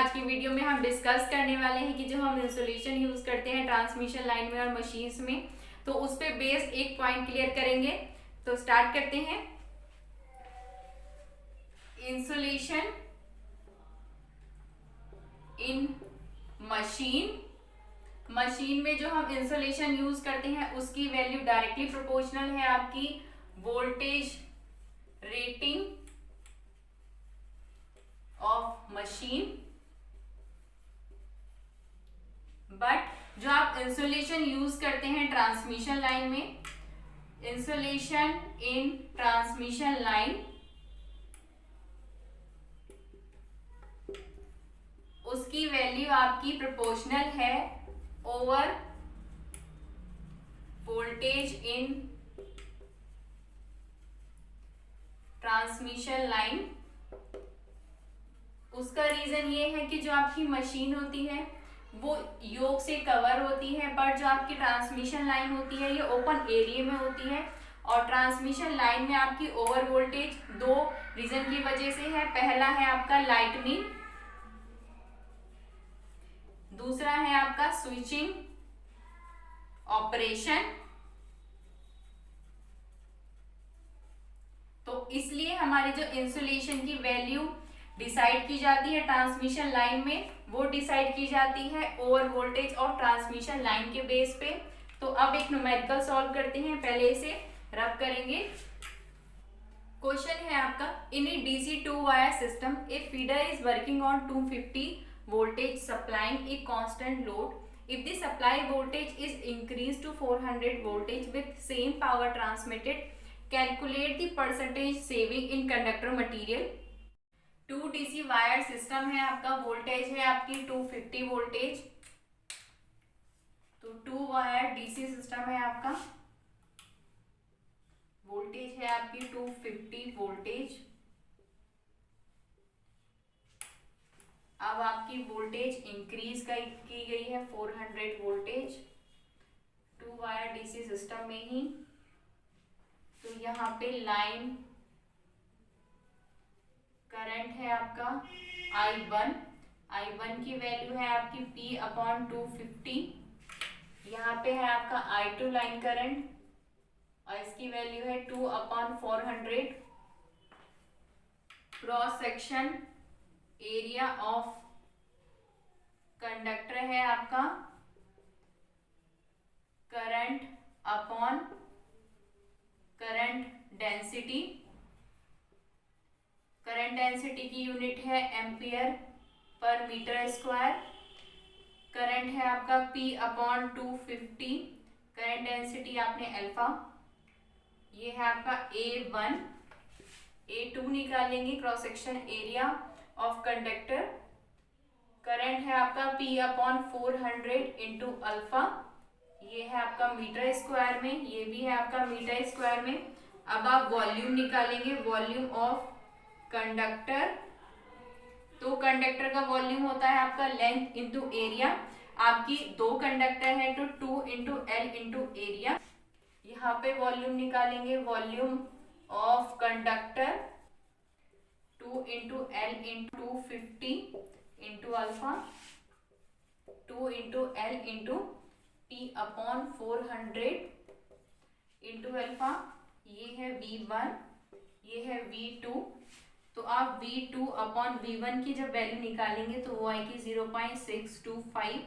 आज की वीडियो में हम डिस्कस करने वाले हैं कि जो हम इंसुलेशन यूज करते हैं ट्रांसमिशन लाइन में और मशीन्स में, तो उस पे बेस्ड एक पॉइंट क्लियर करेंगे। तो स्टार्ट करते हैं। इंसुलेशन इन मशीन में जो हम इंसुलेशन यूज करते हैं उसकी वैल्यू डायरेक्टली प्रोपोर्शनल है आपकी voltage rating of machine. But जो आप इंसुलेशन यूज करते हैं ट्रांसमिशन लाइन में, इंसुलेशन इन ट्रांसमिशन लाइन, उसकी वैल्यू आपकी प्रोपोर्शनल है ओवर वोल्टेज इन ट्रांसमिशन लाइन। उसका रीजन ये है कि जो आपकी मशीन होती है वो योक से कवर होती है, बट जो आपकी ट्रांसमिशन लाइन होती है ये ओपन एरिया में होती है। और ट्रांसमिशन लाइन में आपकी ओवर वोल्टेज दो रीजन की वजह से है। पहला है आपका लाइटनिंग, दूसरा है आपका स्विचिंग ऑपरेशन। तो इसलिए हमारी जो इंसुलेशन की वैल्यू डिसाइड की जाती है ट्रांसमिशन लाइन में, वो डिसाइड की जाती है ओवर वोल्टेज और ट्रांसमिशन लाइन के बेस पे। तो अब एक न्यूमेरिकल सॉल्व करते हैं, पहले इसे रब करेंगे। क्वेश्चन है आपका, in a DC 2 wire system a feeder is working on 250 voltage supplying a constant load. If the supply voltage is increased to 400 voltage with same power transmitted, calculate the percentage saving in conductor material. 2 DC wire system है आपका, voltage है आपकी 250 voltage. तो 2 wire DC system है आपका, voltage है आपकी 250 voltage. अब आपकी वोल्टेज इंक्रीज की गई है 400 वोल्टेज 2 वायर डीसी सिस्टम में ही। तो यहाँ पे लाइन करंट है आपका I1 की वैल्यू है आपकी P/250। यहाँ पे है आपका I2 लाइन करंट और इसकी वैल्यू है 2/400। Cross section area of conductor है आपका current upon current density. Current density की यूनिट है ampere per metre square. Current है आपका P/250, करंट डेंसिटी आपने अल्फा, ये है आपका A1। A2 निकालेंगे, cross section area of conductor. Current है आपका P/400 इंटू अल्फा, ये है आपका मीटर स्क्वायर में, ये भी है आपका मीटर स्क्वायर में। अब आप वॉल्यूम निकालेंगे, वॉल्यूम ऑफ कंडक्टर। तो कंडक्टर का वॉल्यूम होता है आपका लेंथ इंटू एरिया। आपकी 2 कंडक्टर है तो 2 इंटू एल इंटू एरिया। यहाँ पे वॉल्यूम निकालेंगे, volume of conductor 2 into L into 250 into alpha, 2 into L into P/400 into alpha. ये है V1, ये है V2। तो आप V2/V1 की जब वैल्यू निकालेंगे तो वो आएगी 0.625।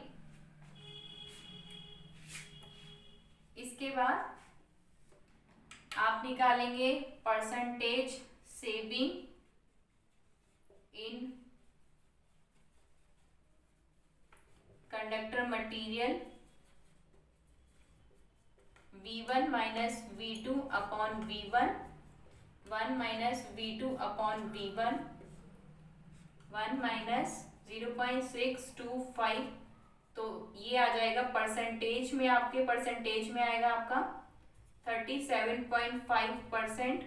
इसके बाद आप निकालेंगे percentage saving in conductor material. V1 minus V2/V1, 1 minus V2/V1, 1 minus 0.625। तो ये आ जाएगा परसेंटेज में, आपके परसेंटेज में आएगा आपका 37.5%।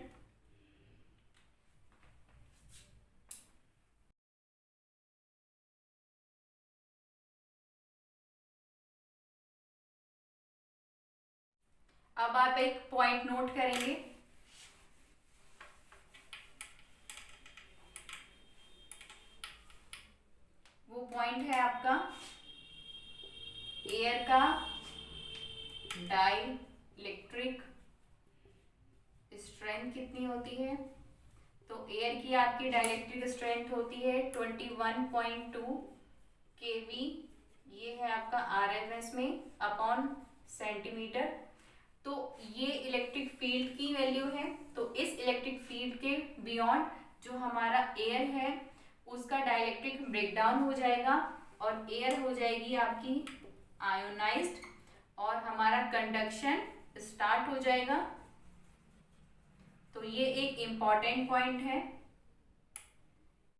अब आप एक पॉइंट नोट करेंगे, वो पॉइंट है आपका एयर का डाई इलेक्ट्रिक स्ट्रेंथ कितनी होती है। तो एयर की आपकी डाइलेक्ट्रिक स्ट्रेंथ होती है 21.2 kV। ये है आपका RMS में अपॉन सेंटीमीटर। तो ये इलेक्ट्रिक फील्ड की वैल्यू है। तो इस इलेक्ट्रिक फील्ड के बियॉन्ड जो हमारा एयर है उसका डाइलेक्ट्रिक ब्रेकडाउन हो जाएगा और एयर हो जाएगी आपकी आयोनाइज्ड और हमारा कंडक्शन स्टार्ट हो जाएगा। तो ये एक इम्पॉर्टेंट पॉइंट है।